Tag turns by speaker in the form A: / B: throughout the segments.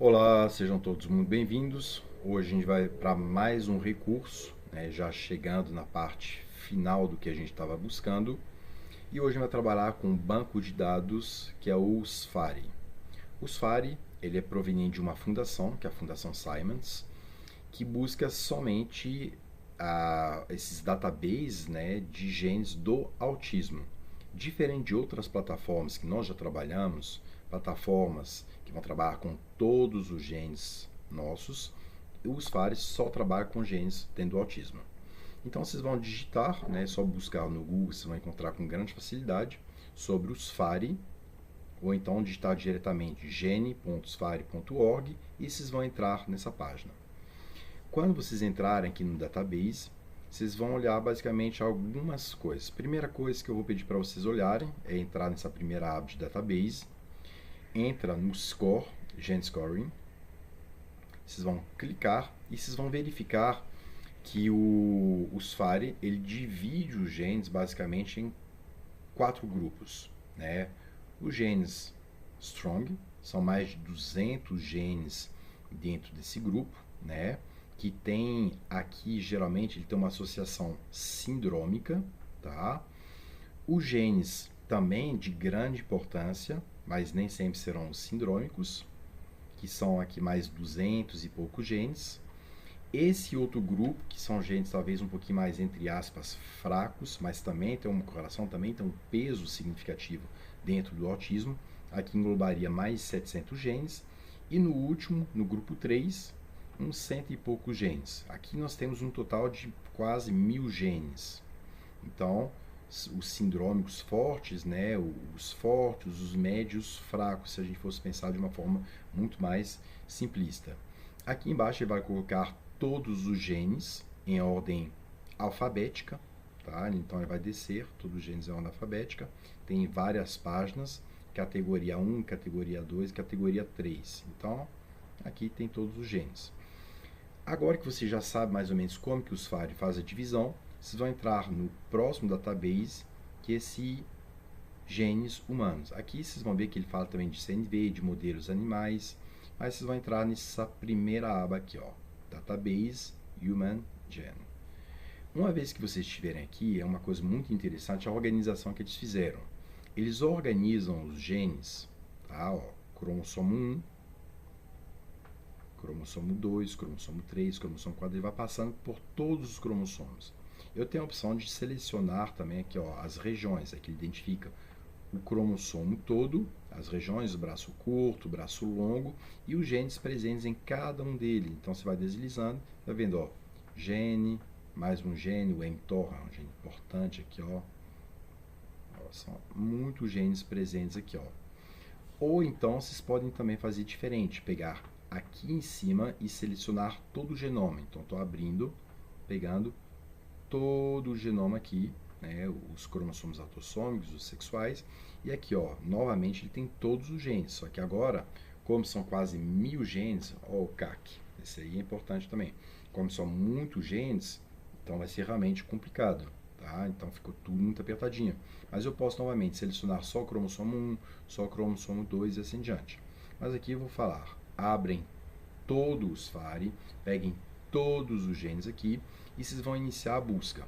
A: Olá, sejam todos muito bem-vindos. Hoje a gente vai para mais um recurso, né, já chegando na parte final do que a gente estava buscando. E hoje a gente vai trabalhar com um banco de dados que é o SFARI. O SFARI ele é proveniente de uma fundação, que é a Fundação Simons, que busca somente esses databases, né, de genes do autismo. Diferente de outras plataformas que nós já trabalhamos, plataformas que vão trabalhar com todos os genes nossos, os FARES só trabalham com genes tendo autismo. Então vocês vão digitar, né, só buscar no Google, vocês vão encontrar com grande facilidade sobre os FARI, ou então digitar diretamente gene.sfari.org e vocês vão entrar nessa página. Quando vocês entrarem aqui no database, vocês vão olhar basicamente algumas coisas. Primeira coisa que eu vou pedir para vocês olharem é entrar nessa primeira aba de database, entra no Score, Gene Scoring, vocês vão clicar e vocês vão verificar que o SFARI ele divide os genes basicamente em 4 grupos, né? Os genes Strong, são mais de 200 genes dentro desse grupo, né? Que tem aqui, geralmente, ele tem uma associação sindrômica, tá? Os genes também de grande importância, mas nem sempre serão sindrômicos, que são aqui mais 200 e poucos genes. Esse outro grupo, que são genes talvez um pouquinho mais, entre aspas, fracos, mas também tem uma correlação, também tem um peso significativo dentro do autismo, aqui englobaria mais 700 genes. E no último, no grupo 3, uns 100 e poucos genes. Aqui nós temos um total de quase 1000 genes. Então, os sindrômicos fortes, né, os fortes, os médios, fracos, se a gente fosse pensar de uma forma muito mais simplista. Aqui embaixo ele vai colocar todos os genes em ordem alfabética, tá? Então ele vai descer todos os genes em ordem alfabética. Tem várias páginas, categoria 1, categoria 2, categoria 3. Então, aqui tem todos os genes. Agora que você já sabe mais ou menos como que o SFARI faz a divisão, vocês vão entrar no próximo database, que é esse genes humanos. Aqui vocês vão ver que ele fala também de CNV, de modelos animais, mas vocês vão entrar nessa primeira aba aqui, ó, Database Human Gene. Uma vez que vocês estiverem aqui, é uma coisa muito interessante a organização que eles fizeram. Eles organizam os genes, tá? Ó, cromossomo 1, cromossomo 2, cromossomo 3, cromossomo 4, ele vai passando por todos os cromossomos. Eu tenho a opção de selecionar também aqui, ó, as regiões, aqui ele identifica o cromossomo todo, as regiões, o braço curto, o braço longo e os genes presentes em cada um deles. Então você vai deslizando, tá vendo, ó, gene, mais um gene, o mTOR é um gene importante aqui, ó. São muitos genes presentes aqui, ó. Ou então vocês podem também fazer diferente, pegar aqui em cima e selecionar todo o genoma. Então estou abrindo, pegando todo o genoma aqui, né, os cromossomos autossômicos, os sexuais, e aqui, ó, novamente ele tem todos os genes, só que agora, como são quase 1000 genes, ó, o CAC, esse aí é importante também, como são muitos genes, então vai ser realmente complicado, tá? Então ficou tudo muito apertadinho, mas eu posso novamente selecionar só o cromossomo 1, só o cromossomo 2 e assim diante. Mas aqui eu vou falar, abrem todos os FARI, peguem todos os genes aqui e vocês vão iniciar a busca.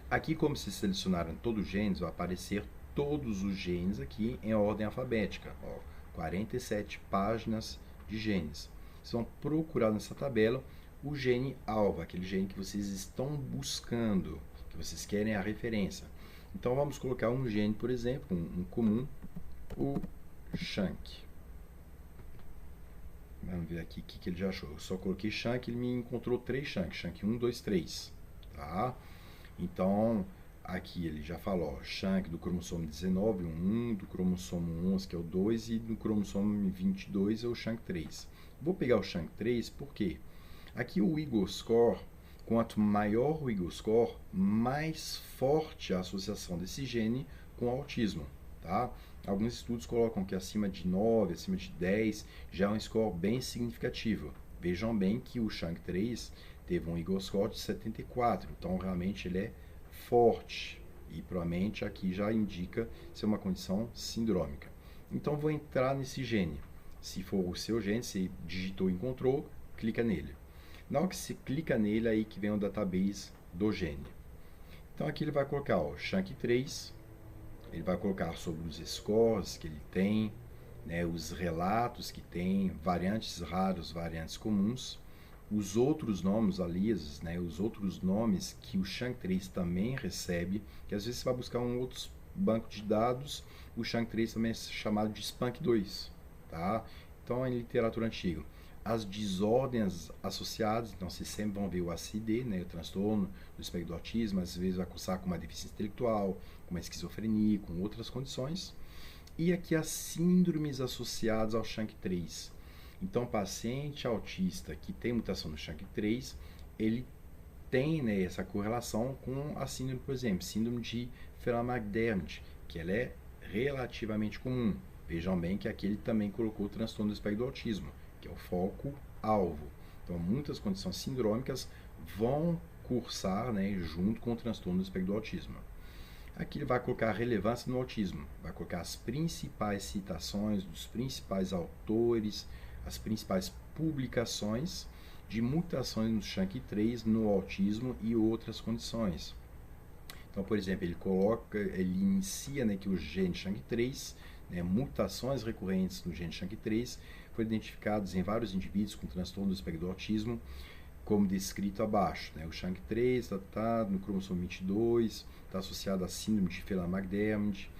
A: Aqui, como vocês selecionaram todos os genes, vai aparecer todos os genes aqui em ordem alfabética. Ó, 47 páginas de genes. Vocês vão procurar nessa tabela o gene alvo, aquele gene que vocês estão buscando, que vocês querem a referência. Então vamos colocar um gene, por exemplo, um comum, o SHANK. Vamos ver aqui o que ele já achou. Eu só coloquei SHANK, ele me encontrou 3 SHANK. SHANK 1, 2, 3. Tá? Então, aqui ele já falou, ó, SHANK do cromossomo 19, o 1, do cromossomo 11, que é o 2, e do cromossomo 22 é o SHANK 3. Vou pegar o SHANK 3 porque aqui o Eagle Score, quanto maior o Eagle Score, mais forte a associação desse gene com o autismo. Tá? Alguns estudos colocam que acima de 9, acima de 10, já é um score bem significativo. Vejam bem que o SHANK 3 teve um Eagle Score de 74, então realmente ele é forte e provavelmente aqui já indica ser uma condição sindrômica. Então vou entrar nesse gene. Se for o seu gene, você digitou e encontrou, clica nele. Na hora que você clica nele, aí que vem o database do gene. Então aqui ele vai colocar o SHANK3, ele vai colocar sobre os scores que ele tem, né, os relatos que tem, variantes raros, variantes comuns, os outros nomes, aliases, né, os outros nomes que o SHANK3 também recebe, que às vezes você vai buscar um outro banco de dados, o SHANK3 também é chamado de SPANC2, tá? Então é em literatura antiga. As desordens associadas, então vocês sempre vão ver o ACD, né, o transtorno do espectro do autismo, às vezes vai cursar com uma deficiência intelectual, com uma esquizofrenia, com outras condições. E aqui as síndromes associadas ao SHANK3. Então, paciente autista que tem mutação no SHANK3, ele tem, né, essa correlação com a síndrome, por exemplo, síndrome de Phelan-McDermid, que ela é relativamente comum. Vejam bem que aqui ele também colocou o transtorno do espectro do autismo, que é o foco-alvo. Então, muitas condições sindrômicas vão cursar, né, junto com o transtorno do espectro do autismo. Aqui ele vai colocar a relevância no autismo, vai colocar as principais citações dos principais autores, as principais publicações de mutações no SHANK3 no autismo e outras condições. Então, por exemplo, ele inicia, né, que o gene SHANK3, né, mutações recorrentes no gene SHANK3 foram identificadas em vários indivíduos com transtorno do espectro do autismo, como descrito abaixo, né? O SHANK3 está no cromossomo 22, está associado à síndrome de Phelan-McDermid,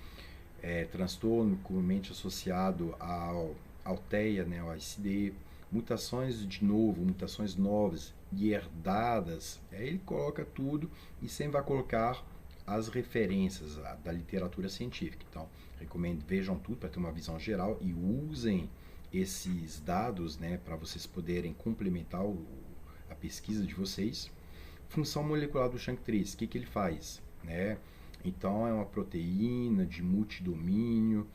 A: transtorno comumente associado ao TEA, né, ao ICD, mutações de novo, mutações novas e herdadas. Aí ele coloca tudo e sempre vai colocar as referências da literatura científica. Então, recomendo, vejam tudo para ter uma visão geral e usem esses dados, né, para vocês poderem complementar a pesquisa de vocês. Função molecular do SHANK3, o que ele faz? Né? Então, é uma proteína de multidomínio,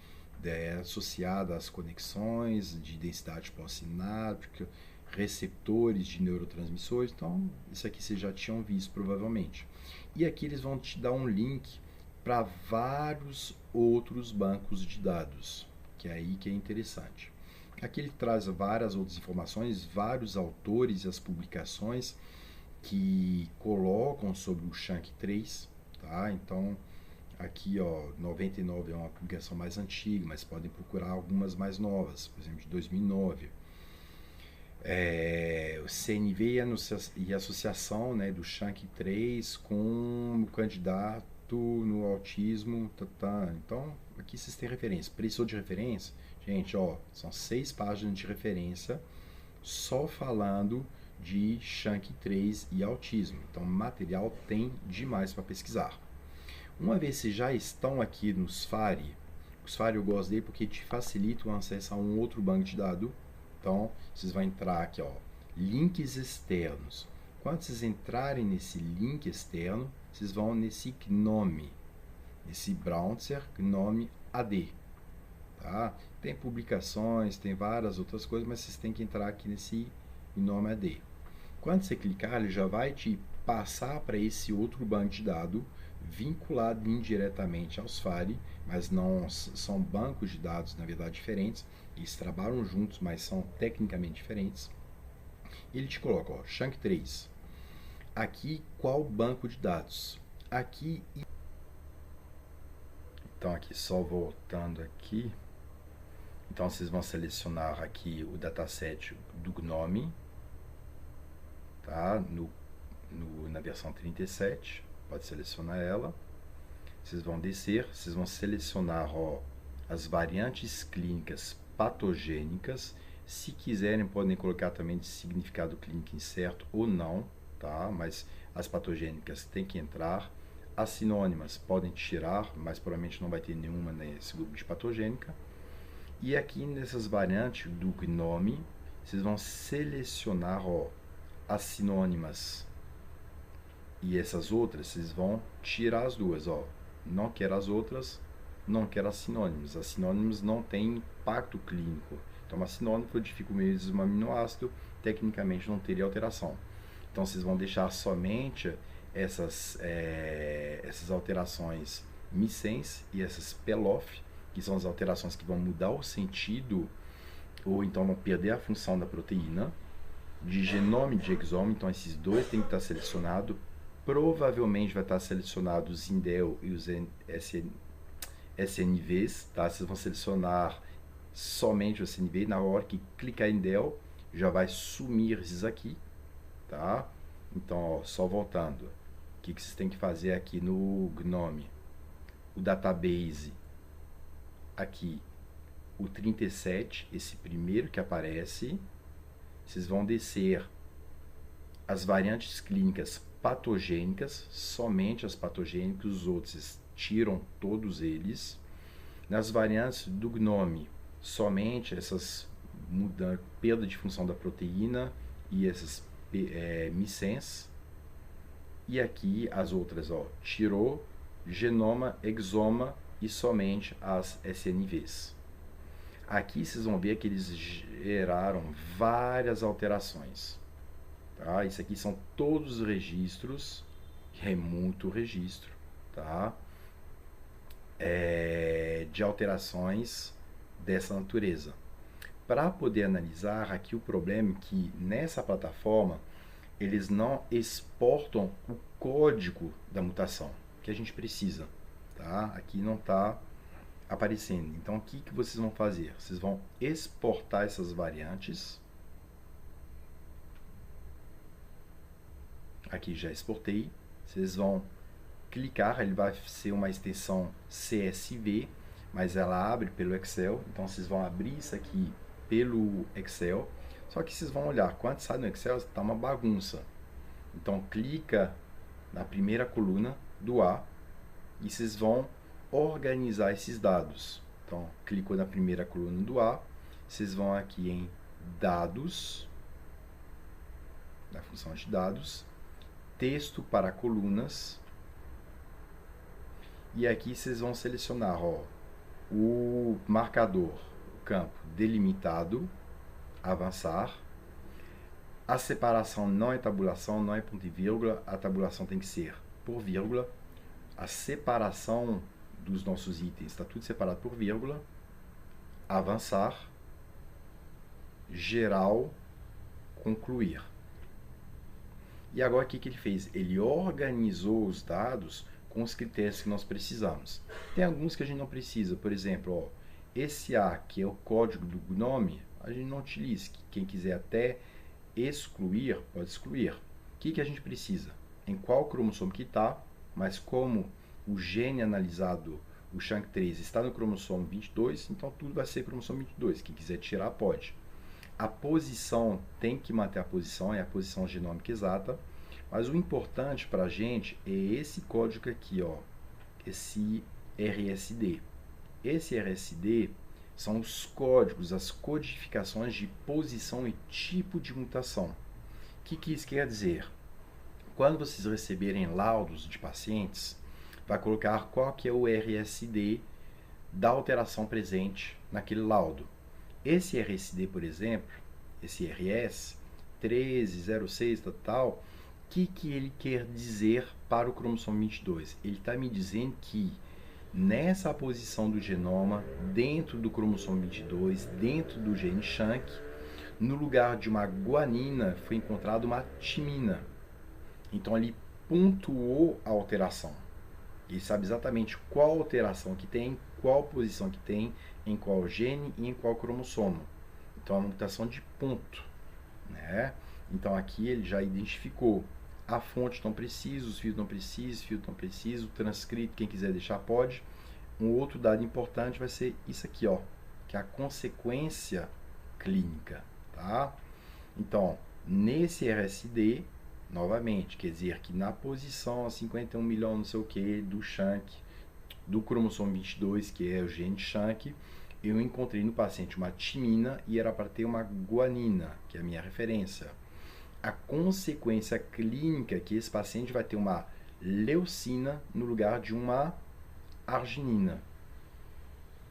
A: associada às conexões de densidade pós-sináptica, receptores de neurotransmissores. Então, isso aqui vocês já tinham visto provavelmente. E aqui eles vão te dar um link para vários outros bancos de dados, que é aí que é interessante. Aqui ele traz várias outras informações, vários autores e as publicações que colocam sobre o SHANK3, tá? Então, aqui, ó, 99 é uma publicação mais antiga, mas podem procurar algumas mais novas, por exemplo, de 2009. O CNV e a associação, né, do SHANK3 com o candidato no autismo. Então, aqui vocês têm referência. Precisou de referência? Gente, ó, são 6 páginas de referência só falando de SHANK3 e autismo. Então, material tem demais para pesquisar. Uma vez que vocês já estão aqui nos FARI, os FARI eu gosto dele porque te facilita o acesso a um outro banco de dados. Então, vocês vão entrar aqui, ó, links externos. Quando vocês entrarem nesse link externo, vocês vão nesse GNOME, nesse Browser GNOME AD. Tá? Tem publicações, tem várias outras coisas, mas vocês têm que entrar aqui nesse GNOME AD. Quando você clicar, ele já vai te passar para esse outro banco de dados, vinculado indiretamente aos FARI, mas não são bancos de dados, na verdade, diferentes. Eles trabalham juntos, mas são tecnicamente diferentes. E ele te coloca, ó, SHANK3. Aqui, qual banco de dados? Aqui. Então, aqui, só voltando aqui. Então, vocês vão selecionar aqui o dataset do GNOME, tá? Na versão 37. Pode selecionar ela. Vocês vão descer, vocês vão selecionar, ó, as variantes clínicas patogênicas. Se quiserem, podem colocar também de significado clínico incerto ou não, tá? Mas as patogênicas têm que entrar. As sinônimas podem tirar, mas provavelmente não vai ter nenhuma nesse grupo de patogênica. E aqui nessas variantes do GNOME, vocês vão selecionar, ó, as sinônimas. E essas outras, vocês vão tirar as duas, ó. Não quero as outras, não quero as sinônimas. As sinônimas não têm impacto clínico. Então, uma sinônima codifica o mesmo aminoácido, tecnicamente não teria alteração. Então, vocês vão deixar somente essas alterações missense e essas PELOF, que são as alterações que vão mudar o sentido ou então não perder a função da proteína, de genoma e de exoma, então esses dois tem que estar selecionados. Provavelmente vai estar selecionado os indel e os SNVs, tá? Vocês vão selecionar somente o SNV, na hora que clicar em del, já vai sumir esses aqui, tá? Então, ó, só voltando, o que vocês têm que fazer aqui no GNOME? O database, aqui, o 37, esse primeiro que aparece, vocês vão descer as variantes clínicas patogênicas, somente as patogênicas, os outros tiram todos eles. Nas variantes do GNOME, somente essas perda de função da proteína e essas missense. E aqui as outras, ó, tirou genoma, exoma e somente as SNVs. Aqui vocês vão ver que eles geraram várias alterações. Tá? Isso aqui são todos os registros, é muito registro, tá? De alterações dessa natureza. Para poder analisar, aqui o problema é que nessa plataforma eles não exportam o código da mutação que a gente precisa, tá? Aqui não está aparecendo. Então, o que vocês vão fazer? Vocês vão exportar essas variantes. Aqui já exportei. Vocês vão clicar, ele vai ser uma extensão CSV, mas ela abre pelo Excel. Então, vocês vão abrir isso aqui pelo Excel. Só que vocês vão olhar, quando sai no Excel, está uma bagunça. Então, clica na primeira coluna do A e vocês vão organizar esses dados. Então, clicou na primeira coluna do A, vocês vão aqui em Dados, na função de dados, Texto para colunas, e aqui vocês vão selecionar, ó, o marcador, o campo delimitado, avançar. A separação não é tabulação, não é ponto e vírgula, a tabulação tem que ser por vírgula. A separação dos nossos itens está tudo separado por vírgula. Avançar, geral, concluir. E agora o que ele fez? Ele organizou os dados com os critérios que nós precisamos. Tem alguns que a gente não precisa, por exemplo, ó, esse A, que é o código do GNOME, a gente não utiliza. Quem quiser até excluir, pode excluir. O que a gente precisa? Em qual cromossomo que está, mas como o gene analisado, o SHANK3, está no cromossomo 22, então tudo vai ser cromossomo 22. Quem quiser tirar, pode. A posição tem que manter a posição, é a posição genômica exata, mas o importante para a gente é esse código aqui, ó, esse RSD. Esse RSD são os códigos, as codificações de posição e tipo de mutação. O que isso quer dizer? Quando vocês receberem laudos de pacientes, vai colocar qual que é o RSD da alteração presente naquele laudo. Esse RSD, por exemplo, esse RS 1306 tal, o que ele quer dizer para o cromossomo 22? Ele está me dizendo que nessa posição do genoma, dentro do cromossomo 22, dentro do gene SHANK, no lugar de uma guanina foi encontrada uma timina. Então ele pontuou a alteração. Ele sabe exatamente qual alteração que tem, qual posição que tem, em qual gene e em qual cromossomo. Então é uma mutação de ponto, né? Então aqui ele já identificou a fonte não precisa, os fios não precisam, filtro não precisa, o transcrito, quem quiser deixar pode. Um outro dado importante vai ser isso aqui, ó, que é a consequência clínica, tá? Então, nesse RSD, novamente, quer dizer que na posição 51 milhões não sei o que do SHANK, do cromossomo 22, que é o gene SHANK, eu encontrei no paciente uma timina e era para ter uma guanina, que é a minha referência. A consequência clínica é que esse paciente vai ter uma leucina no lugar de uma arginina.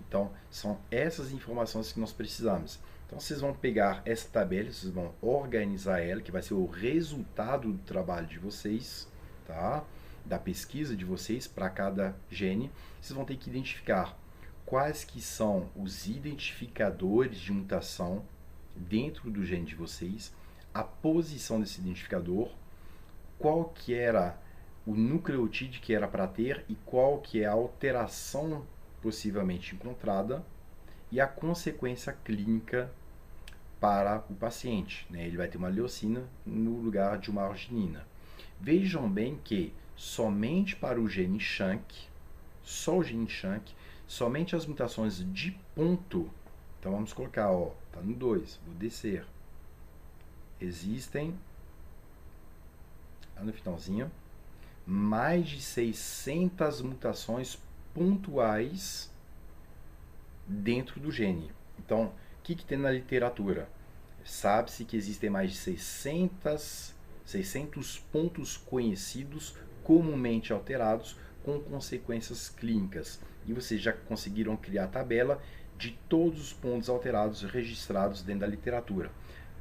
A: Então, são essas informações que nós precisamos. Então, vocês vão pegar essa tabela, vocês vão organizar ela, que vai ser o resultado do trabalho de vocês, tá? Da pesquisa de vocês para cada gene. Vocês vão ter que identificar quais que são os identificadores de mutação dentro do gene de vocês, a posição desse identificador, qual que era o nucleotídeo que era para ter e qual que é a alteração possivelmente encontrada e a consequência clínica para o paciente. Né? Ele vai ter uma leucina no lugar de uma arginina. Vejam bem que somente para o gene Shank, só o gene Shank, somente as mutações de ponto, então vamos colocar, está no 2, vou descer, existem, no finalzinho, mais de 600 mutações pontuais dentro do gene. Então, o que tem na literatura? Sabe-se que existem mais de 600 pontos conhecidos, comumente alterados, com consequências clínicas. E vocês já conseguiram criar a tabela de todos os pontos alterados registrados dentro da literatura.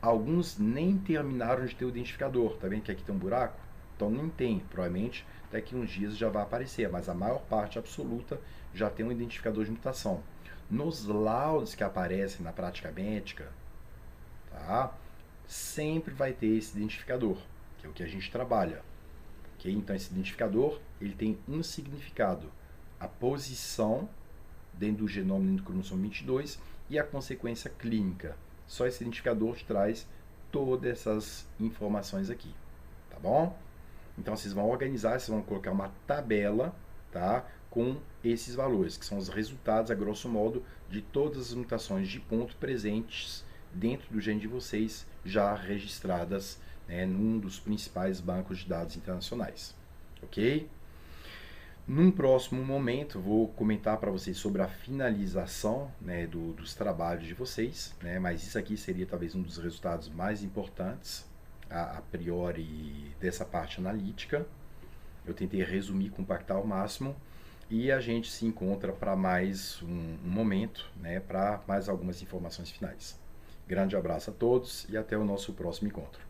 A: Alguns nem terminaram de ter o identificador. Tá vendo que aqui tem um buraco? Então nem tem. Provavelmente daqui a uns dias já vai aparecer, mas a maior parte absoluta já tem um identificador de mutação. Nos laudos que aparecem na prática médica, tá? Sempre vai ter esse identificador, que é o que a gente trabalha. Okay? Então esse identificador ele tem um significado, a posição dentro do genoma dentro do cromossomo 22 e a consequência clínica. Só esse identificador te traz todas essas informações aqui, tá bom? Então vocês vão organizar, vocês vão colocar uma tabela, tá? Com esses valores, que são os resultados, a grosso modo, de todas as mutações de ponto presentes dentro do gene de vocês, já registradas, né, num dos principais bancos de dados internacionais. Ok? Num próximo momento, vou comentar para vocês sobre a finalização, né, dos trabalhos de vocês, né, mas isso aqui seria talvez um dos resultados mais importantes, a priori, dessa parte analítica. Eu tentei resumir, compactar ao máximo, e a gente se encontra para mais um momento, né, para mais algumas informações finais. Grande abraço a todos e até o nosso próximo encontro.